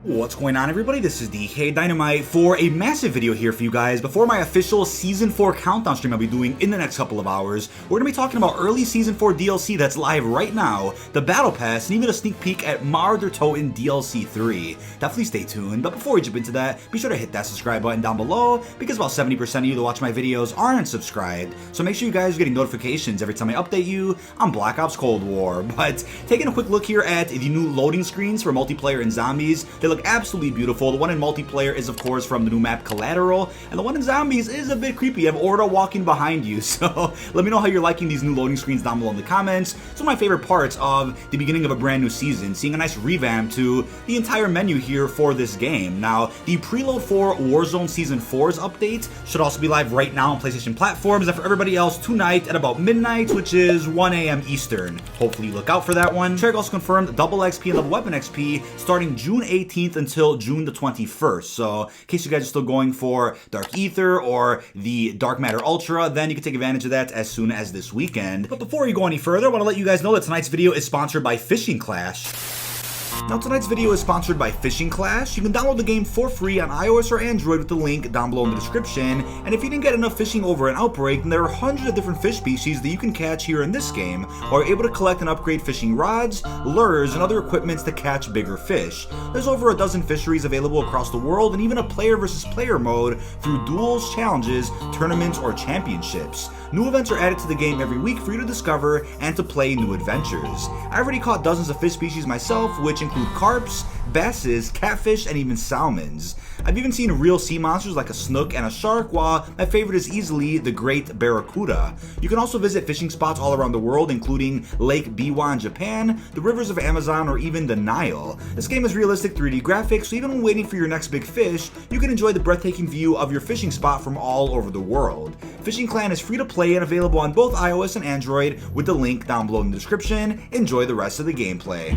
What's going on, everybody? This is dkdynamite for a massive video here for you guys before my official Season 4 countdown stream I'll be doing in the next couple of hours. We're going to be talking about early Season 4 DLC that's live right now, the Battle Pass, and even a sneak peek at Toten DLC 3. Definitely stay tuned, but before we jump into that, be sure to hit that subscribe button down below, because about 70% of you that watch my videos aren't subscribed, so make sure you guys are getting notifications every time I update you on Black Ops Cold War. But taking a quick look here at the new loading screens for multiplayer and zombies, they look absolutely beautiful. The one in multiplayer is of course from the new map Collateral, and the one in zombies is a bit creepy. You have Orda walking behind you, so let me know how you're liking these new loading screens down below in the comments. It's one of my favorite parts of the beginning of a brand new season, seeing a nice revamp to the entire menu here for this game. Now, the preload for Warzone Season 4's update should also be live right now on PlayStation platforms, and for everybody else tonight at about midnight, which is 1 AM Eastern. Hopefully you look out for that one. Treyarch also confirmed double XP and level weapon XP starting June 18th until June the 21st. So in case you guys are still going for Dark Ether or the Dark Matter Ultra, then you can take advantage of that as soon as this weekend. But before we go any further, I want to let you guys know that tonight's video is sponsored by Fishing Clash. Now, tonight's video is sponsored by Fishing Clash. You can download the game for free on iOS or Android with the link down below in the description. And if you didn't get enough fishing over an Outbreak, then there are hundreds of different fish species that you can catch here in this game, while you're able to collect and upgrade fishing rods, lures, and other equipments to catch bigger fish. There's over a dozen fisheries available across the world, and even a player versus player mode through duels, challenges, tournaments, or championships. New events are added to the game every week for you to discover and to play new adventures. I already caught dozens of fish species myself, which include carps, basses, catfish, and even salmons. I've even seen real sea monsters like a snook and a shark, while my favorite is easily the great barracuda. You can also visit fishing spots all around the world, including Lake Biwa in Japan, the rivers of Amazon, or even the Nile. This game has realistic 3D graphics, so even when waiting for your next big fish, you can enjoy the breathtaking view of your fishing spot from all over the world. Fishing Clan is free to play and available on both iOS and Android with the link down below in the description. Enjoy the rest of the gameplay.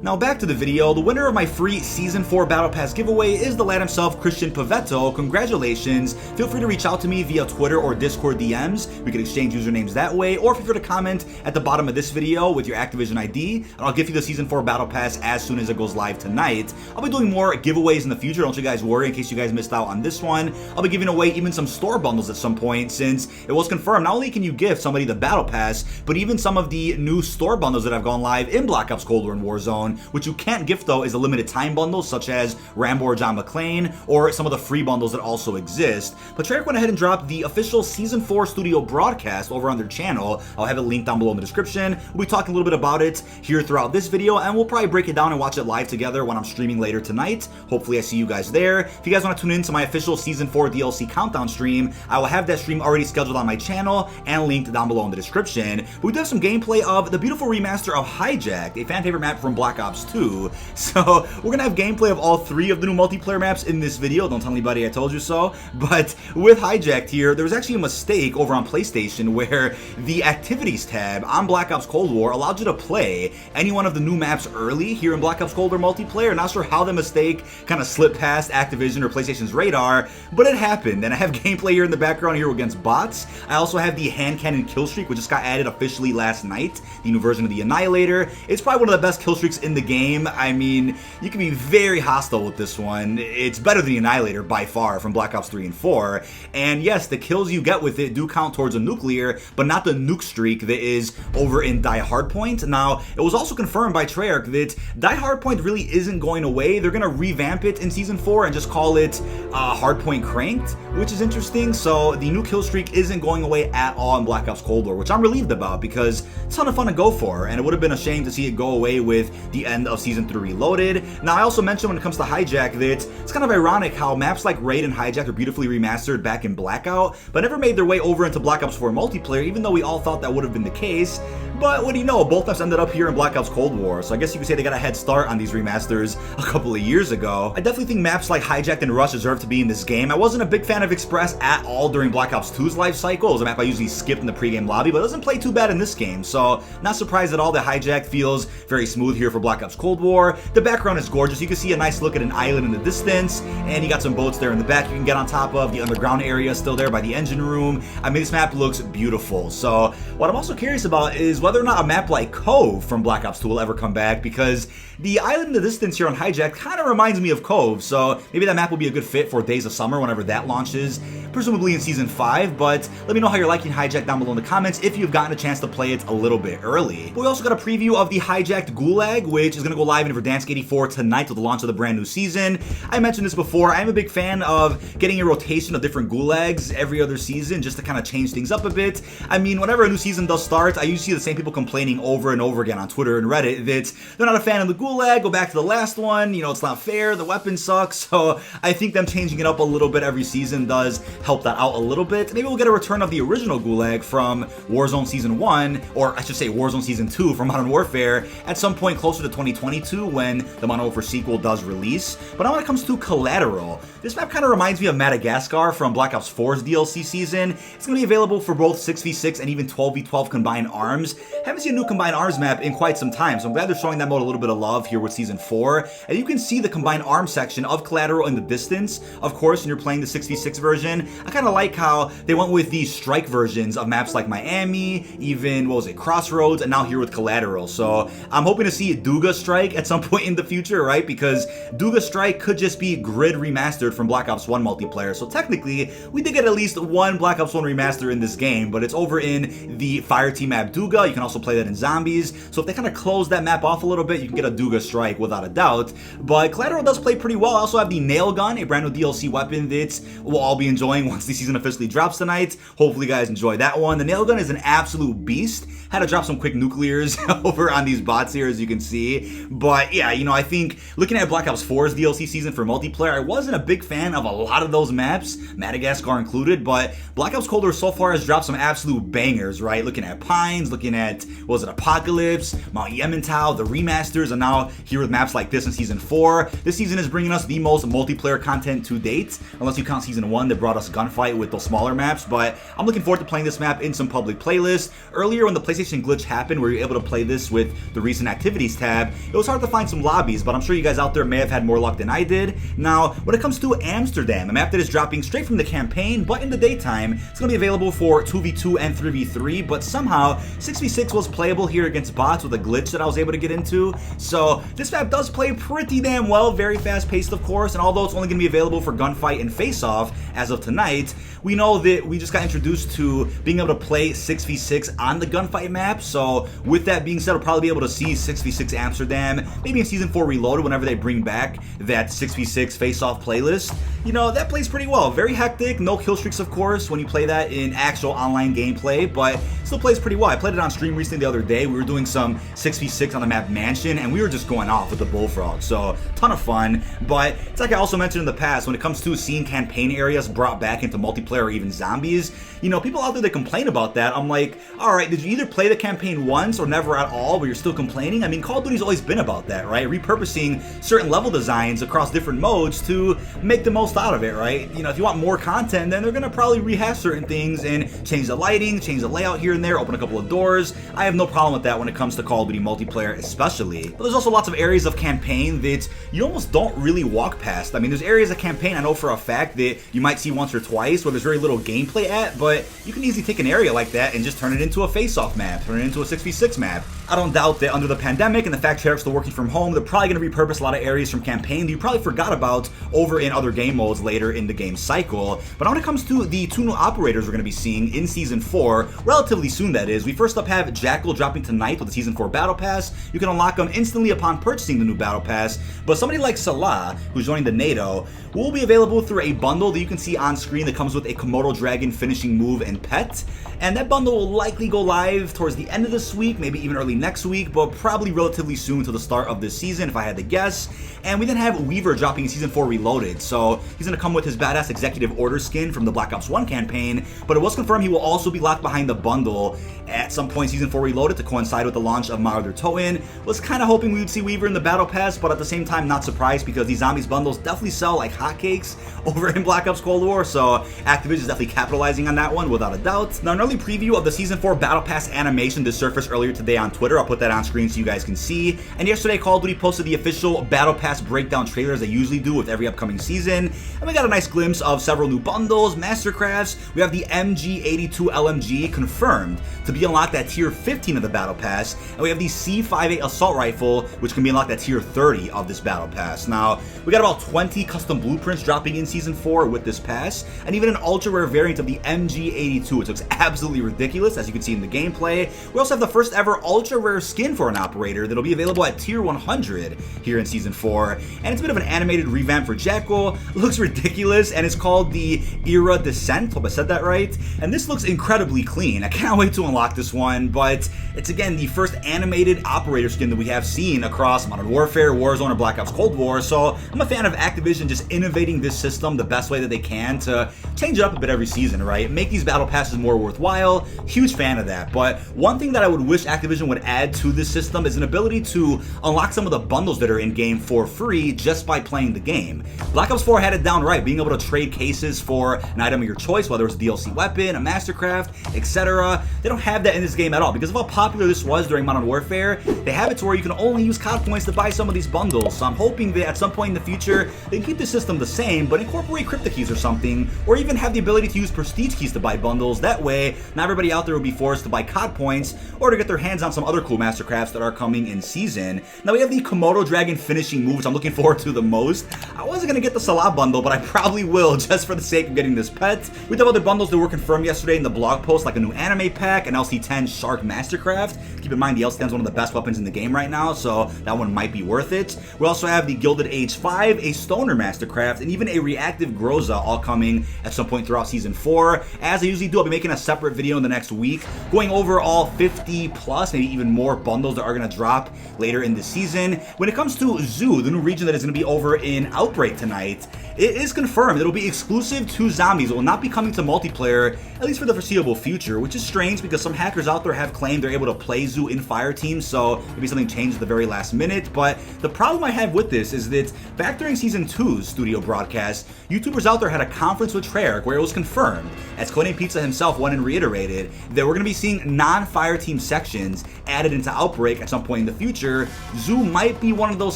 Now back to the video. The winner of my free Season 4 Battle Pass giveaway is the lad himself, Christian Pavetto. Congratulations. Feel free to reach out to me via Twitter or Discord DMs. We can exchange usernames that way, or feel free to comment at the bottom of this video with your Activision ID, and I'll give you the Season 4 Battle Pass as soon as it goes live tonight. I'll be doing more giveaways in the future, don't you guys worry, in case you guys missed out on this one. I'll be giving away even some store bundles at some point, since it was confirmed not only can you gift somebody the Battle Pass, but even some of the new store bundles that have gone live in Black Ops Cold War and Warzone. Which you can't gift though is a limited time bundle, such as Rambo or John McClane, or some of the free bundles that also exist. But Treyarch went ahead and dropped the official Season 4 studio broadcast over on their channel. I'll have it linked down below in the description. We'll be talking a little bit about it here throughout this video, and we'll probably break it down and watch it live together when I'm streaming later tonight. Hopefully I see you guys there. If you guys want to tune in to my official Season 4 DLC countdown stream, I will have that stream already scheduled on my channel and linked down below in the description. But we do have some gameplay of the beautiful remaster of Hijacked, a fan favorite map from Black Ops Ops 2. So we're gonna have gameplay of all 3 of the new multiplayer maps in this video. Don't tell anybody I told you so. But with Hijacked here, there was actually a mistake over on PlayStation where the Activities tab on Black Ops Cold War allowed you to play any one of the new maps early here in Black Ops Cold War multiplayer. Not sure how the mistake kind of slipped past Activision or PlayStation's radar, but it happened. And I have gameplay here in the background here against bots. I also have the hand cannon Killstreak, which just got added officially last night, the new version of the Annihilator. It's probably one of the best killstreaks in the game. I mean, you can be very hostile with this one. It's better than the Annihilator by far from Black Ops 3 and 4. And yes, the kills you get with it do count towards a nuclear, but not the nuke streak that is over in Die Hardpoint. Now, it was also confirmed by Treyarch that Die Hardpoint really isn't going away. They're going to revamp it in Season 4 and just call it Hardpoint Cranked, which is interesting. So the new kill streak isn't going away at all in Black Ops Cold War, which I'm relieved about because it's a ton of fun to go for, and it would have been a shame to see it go away with the end of Season 3 Reloaded. Now, I also mentioned when it comes to Hijack that it's kind of ironic how maps like Raid and Hijack are beautifully remastered back in Blackout, but never made their way over into Black Ops 4 multiplayer, even though we all thought that would have been the case. But what do you know, both maps ended up here in Black Ops Cold War, so I guess you could say they got a head start on these remasters a couple of years ago. I definitely think maps like Hijacked and Rush deserve to be in this game. I wasn't a big fan of Express at all during Black Ops 2's life cycle. It was a map I usually skipped in the pregame lobby, but it doesn't play too bad in this game, so not surprised at all that Hijacked feels very smooth here for Black Ops Cold War. The background is gorgeous. You can see a nice look at an island in the distance, and you got some boats there in the back you can get on top of. The underground area is still there by the engine room. I mean, this map looks beautiful. So what I'm also curious about is whether or not a map like Cove from Black Ops 2 will ever come back, because the island in the distance here on Hijack kind of reminds me of Cove, so maybe that map will be a good fit for Days of Summer whenever that launches, presumably in Season 5, but let me know how you're liking Hijack down below in the comments if you've gotten a chance to play it a little bit early. But we also got a preview of the Hijacked Gulag, which is going to go live in Verdansk 84 tonight with the launch of the brand new season. I mentioned this before, I'm a big fan of getting a rotation of different Gulags every other season just to kind of change things up a bit. I mean, whenever a new season does start, I usually see the same people complaining over and over again on Twitter and Reddit that they're not a fan of the Gulag, go back to the last one, you know, it's not fair, the weapons suck. So I think them changing it up a little bit every season does help that out a little bit. Maybe we'll get a return of the original Gulag from Warzone Season 1, or I should say Warzone Season 2 from Modern Warfare at some point closer to 2022 when the Modern Warfare sequel does release. But now when it comes to Collateral, this map kind of reminds me of Madagascar from Black Ops 4's DLC season. It's going to be available for both 6v6 and even 12v12 combined arms. Haven't seen a new combined arms map in quite some time, so I'm glad they're showing that mode a little bit of love here with Season 4. And you can see the combined arms section of Collateral in the distance. Of course, when you're playing the 6v6 version, I kind of like how they went with the strike versions of maps like Miami, even, what was it, Crossroads, and now here with Collateral. So I'm hoping to see Duga Strike at some point in the future, right? Because Duga Strike could just be grid remastered from Black Ops 1 multiplayer. So technically, we did get at least one Black Ops 1 remaster in this game, but it's over in the Fireteam map Duga. You can also play that in Zombies. So if they kind of close that map off a little bit, you can get a Duga Strike without a doubt. But Collateral does play pretty well. I also have the Nail Gun, a brand new DLC weapon that we'll all be enjoying once the season officially drops tonight. Hopefully you guys enjoy that one. The Nail Gun is an absolute beast. Had to drop some quick nuclears over on these bots here, as you can see. But yeah, you know, I think looking at Black Ops 4's DLC season for multiplayer, I wasn't a big fan of a lot of those maps, Madagascar included, but Black Ops Cold War so far has dropped some absolute bangers, right? Looking at Pines, looking at, what was it, Apocalypse, Mount Yemantau, the remasters, and now here with maps like this in Season 4. This season is bringing us the most multiplayer content to date, unless you count Season 1 that brought us Gunfight with those smaller maps, but I'm looking forward to playing this map in some public playlists. Earlier when the PlayStation glitch happened where you're able to play this with the recent activities tab, it was hard to find some lobbies, but I'm sure you guys out there may have had more luck than I did. Now, when it comes to Amsterdam, a map that is dropping straight from the campaign, but in the daytime, it's going to be available for 2v2 and 3v3, but somehow 6v6 was playable here against bots with a glitch that I was able to get into. So this map does play pretty damn well, very fast paced of course, and although it's only going to be available for Gunfight and Faceoff as of tonight, we know that we just got introduced to being able to play 6v6 on the Gunfight map. So with that being said, we'll probably be able to see 6v6 Amsterdam maybe in Season 4 Reloaded whenever they bring back that 6v6 Face-Off playlist. You know, that plays pretty well. Very hectic, no kill streaks of course when you play that in actual online gameplay, but still plays pretty well. I played it on stream recently the other day. We were doing some 6v6 on the map Mansion, and we were just going off with the Bullfrog, so ton of fun. But it's like I also mentioned in the past, when it comes to seeing campaign areas brought back into multiplayer or even Zombies, you know, people out there that complain about that, I'm like, alright, did you either play the campaign once or never at all, but you're still complaining? I mean, Call of Duty's always been about that, right? Repurposing certain level designs across different modes to make the most out of it, right? You know, if you want more content, then they're gonna probably rehash certain things and change the lighting, change the layout here and there, open a couple of doors. I have no problem with that when it comes to Call of Duty multiplayer especially. But there's also lots of areas of campaign that you almost don't really walk past. I mean, there's areas of campaign I know for a fact that you might see once or twice where there's very little gameplay at, but you can easily take an area like that and just turn it into a Faceoff map, turn it into a 6v6 map. I don't doubt that under the pandemic and the fact Treyarch's still working from home, they're probably going to repurpose a lot of areas from campaign that you probably forgot about over in other game modes later in the game cycle. But when it comes to the 2 new operators we're going to be seeing in Season 4, relatively soon that is, we first up have Jackal dropping tonight with the Season 4 Battle Pass. You can unlock them instantly upon purchasing the new Battle Pass, but somebody like Salah, who's joining the NATO, will be available through a bundle that you can see on screen that comes with a Komodo dragon finishing move and pet. And that bundle will likely go live towards the end of this week, maybe even early next week, but probably relatively soon to the start of this season if I had to guess. And we then have Weaver dropping in Season 4 Reloaded, so he's going to come with his badass Executive Order skin from the Black Ops 1 campaign, but it was confirmed he will also be locked behind the bundle at some point Season 4 Reloaded to coincide with the launch of Marauder Toten. Was kind of hoping we would see Weaver in the Battle Pass, but at the same time not surprised because these Zombies bundles definitely sell like hotcakes over in Black Ops Cold War, so Activision is definitely capitalizing on that one without a doubt. Now, an early preview of the Season 4 Battle Pass animation did surface earlier today on Twitter. I'll put that on screen so you guys can see. And yesterday, Call of Duty posted the official Battle Pass breakdown trailer as they usually do with every upcoming season. And we got a nice glimpse of several new bundles, mastercrafts. We have the MG82 LMG confirmed to be unlocked at tier 15 of the Battle Pass. And we have the C58 assault rifle, which can be unlocked at tier 30 of this Battle Pass. Now, we got about 20 custom blueprints dropping in Season 4 with this pass, and even an ultra rare variant of the MG82, which looks absolutely ridiculous as you can see in the gameplay. We also have the first ever ultra rare skin for an operator that'll be available at tier 100 here in Season 4, and it's a bit of an animated revamp for Jackal. It looks ridiculous, and it's called the Era Descent. Hope I said that right. And this looks incredibly clean. I can't wait to unlock this one, but it's again the first animated operator skin that we have seen across Modern Warfare, Warzone, or Black Ops Cold War, so I'm a fan of Activision just innovating this system the best way that they can to change it up a bit every season, right? Make these battle passes more worthwhile. Huge fan of that. But one thing that I would wish Activision would add to this system is an ability to unlock some of the bundles that are in game for free just by playing the game. Black Ops 4 had it down right, being able to trade cases for an item of your choice, whether it's a DLC weapon, a mastercraft, etc. They don't have that in this game at all because of how popular this was during Modern Warfare. They have it to where you can only use COD points to buy some of these bundles. So I'm hoping that at some point in the future they can keep the system the same, but incorporate Cryptokeys or something, or even have the ability to use prestige keys to buy bundles. That way, not everybody out there will be forced to buy COD points or to get their hands on some other cool mastercrafts that are coming in season. Now we have the Komodo dragon finishing move, which I'm looking forward to the most. I wasn't gonna get the Salah bundle, but I probably will just for the sake of getting this pet. We have other bundles that were confirmed yesterday in the blog post, like a new anime pack, an LC10 Shark Mastercraft. Keep in mind the LC10 is one of the best weapons in the game right now, so that one might be worth it. We also have the Gilded Age 5, a Stoner Mastercraft, and even a Reactive Groza all coming at some point throughout Season 4. As I usually do, I'll be making a separate video in the next week, going over all 50 plus, maybe even more bundles that are going to drop later in the season. When it comes to Zoo, the new region that is going to be over in Outbreak tonight, it is confirmed it'll be exclusive to zombies. It will not be coming to multiplayer, at least for the foreseeable future, which is strange because some hackers out there have claimed they're able to play Zoo in Fireteam, so maybe something changed at the very last minute. But the problem I have with this is that back during Season 2's studio broadcast, YouTubers out there had a conference with Treyarch where it was confirmed, as Conan Pizza himself went and reiterated, that we're going to be seeing non-Fireteam sections added into Outbreak at some point in the future. Zoo might be one of those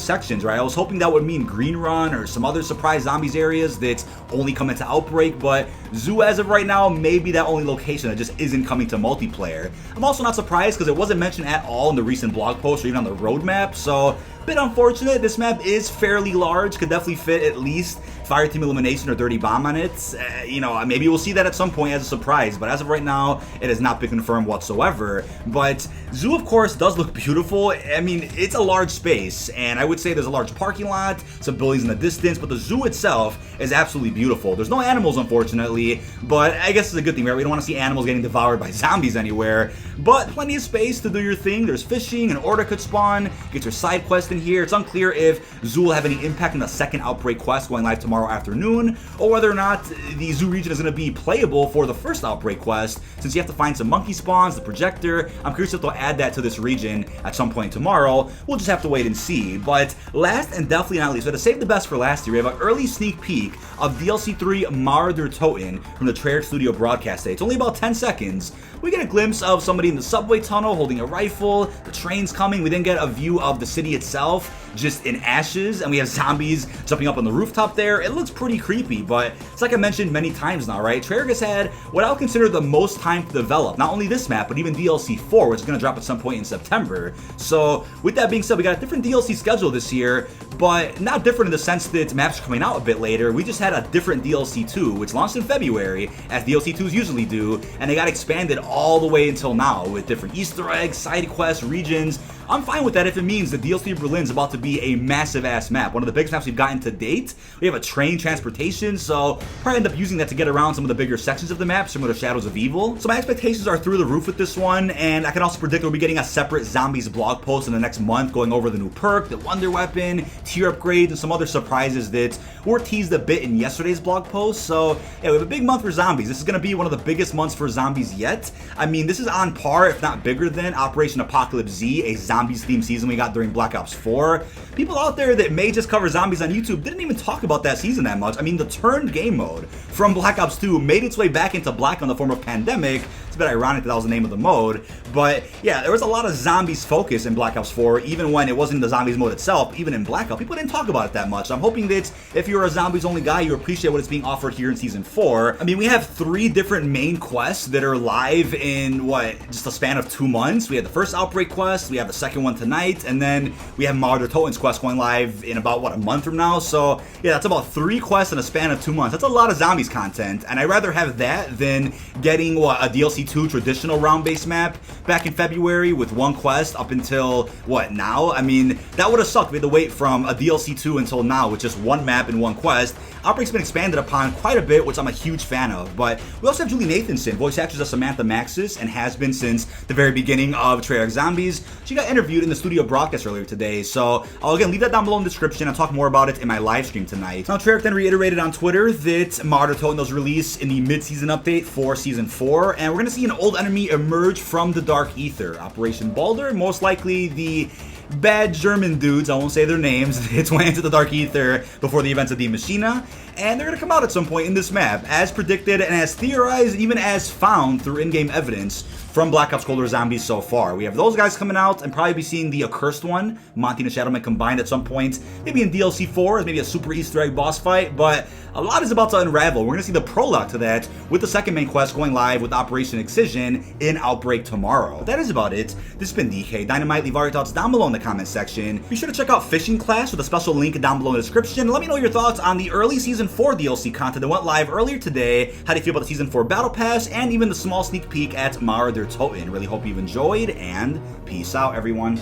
sections, right? I was hoping that would mean Green Run or some other surprise zombies areas that only come into Outbreak, but Zoo as of right now may be that only location that just isn't coming to multiplayer. I'm also not surprised because it wasn't mentioned at all in the recent blog post or even on the roadmap, so bit unfortunate. This map is fairly large, could definitely fit at least Fireteam Elimination or Dirty Bomb on it. You know, maybe we'll see that at some point as a surprise, but as of right now, it has not been confirmed whatsoever. But Zoo, of course, does look beautiful. I mean, it's a large space, and I would say there's a large parking lot, some buildings in the distance, but the zoo itself is absolutely beautiful. There's no animals, unfortunately, but I guess it's a good thing, right? We don't want to see animals getting devoured by zombies anywhere, but plenty of space to do your thing. There's fishing, an order could spawn, get your side quest in here. It's unclear if Zoo will have any impact on the second Outbreak quest going live tomorrow afternoon, or whether or not the Zoo region is going to be playable for the first Outbreak quest, since you have to find some monkey spawns, the projector. I'm curious if they'll add that to this region at some point tomorrow. We'll just have to wait and see. But last and definitely not least, we had to save the best for last year. We have an early sneak peek of DLC 3 Marder Toten from the Treyarch Studio broadcast day. It's only about 10 seconds. We get a glimpse of somebody in the subway tunnel holding a rifle, the train's coming. We then get a view of the city itself just in ashes, and we have zombies jumping up on the rooftop there. It looks pretty creepy, but it's like I mentioned many times now, right? Treyarch has had what I'll consider the most time to develop, not only this map, but even DLC 4, which is going to drop at some point in September. So with that being said, we got a different DLC schedule this year, but not different in the sense that maps are coming out a bit later. We just had a different DLC 2, which launched in February, as DLC 2s usually do, and they got expanded all the way until now with different Easter eggs, side quests, regions. I'm fine with that if it means that DLC Berlin's about to be a massive ass map. One of the biggest maps we've gotten to date. We have a train transportation, so probably end up using that to get around some of the bigger sections of the map, similar to Shadows of Evil. So my expectations are through the roof with this one, and I can also predict we'll be getting a separate Zombies blog post in the next month going over the new perk, the Wonder Weapon, tier upgrades, and some other surprises that were teased a bit in yesterday's blog post. So yeah, we have a big month for Zombies. This is going to be one of the biggest months for Zombies yet. I mean, this is on par, if not bigger than, Operation Apocalypse Z, a Zombies themed season we got during Black Ops 4. People out there that may just cover Zombies on YouTube didn't even talk about that season that much. I mean, the turned game mode from Black Ops 2 made its way back into Black in the form of Pandemic. It's a bit ironic that was the name of the mode, but yeah, there was a lot of Zombies focus in Black Ops 4, even when it wasn't the Zombies mode itself. Even in Black Ops, people didn't talk about it that much. So I'm hoping that if you're a Zombies only guy, you appreciate what is being offered here in Season 4. I mean, we have 3 different main quests that are live in, just a span of 2 months. We have the first Outbreak quest, we have the second one tonight, and then we have Marder Toten's quest going live in about, a month from now. So yeah, that's about 3 quests in a span of 2 months. That's a lot of Zombies content, and I'd rather have that than getting, a DLC 2 traditional round-based map back in February with 1 quest up until, now? I mean, that would have sucked. We had to wait from a DLC 2 until now with just 1 map and 1 quest. Outbreak's been expanded upon quite a bit, which I'm a huge fan of, but we also have Julie Nathanson, voice actress of Samantha Maxis, and has been since the very beginning of Treyarch Zombies. She got interviewed in the studio broadcast earlier today, so I'll again leave that down below in the description. I'll talk more about it in my live stream tonight. Now, Treyarch then reiterated on Twitter that Marder Toten was released in the mid-season update for Season 4, and we're going to see an old enemy emerge from the Dark Ether. Operation Balder, most likely the bad German dudes, I won't say their names, it's went into the Dark Ether before the events of the Machina, and they're going to come out at some point in this map, as predicted and as theorized, even as found through in-game evidence from Black Ops Cold War Zombies so far. We have those guys coming out, and probably be seeing the Accursed one, Monty and Shadowman combined at some point, maybe in DLC 4 as maybe a super Easter egg boss fight, but a lot is about to unravel. We're going to see the prologue to that with the second main quest going live with Operation Excision in Outbreak tomorrow. But that is about it. This has been dkdynamite. Leave all your thoughts down below in the comment section. Be sure to check out Fishing Class with a special link down below in the description. Let me know your thoughts on the early Season 4 DLC content that went live earlier today. How do you feel about the Season 4 Battle Pass and even the small sneak peek at Marder Toten? Really hope you've enjoyed, and peace out, everyone.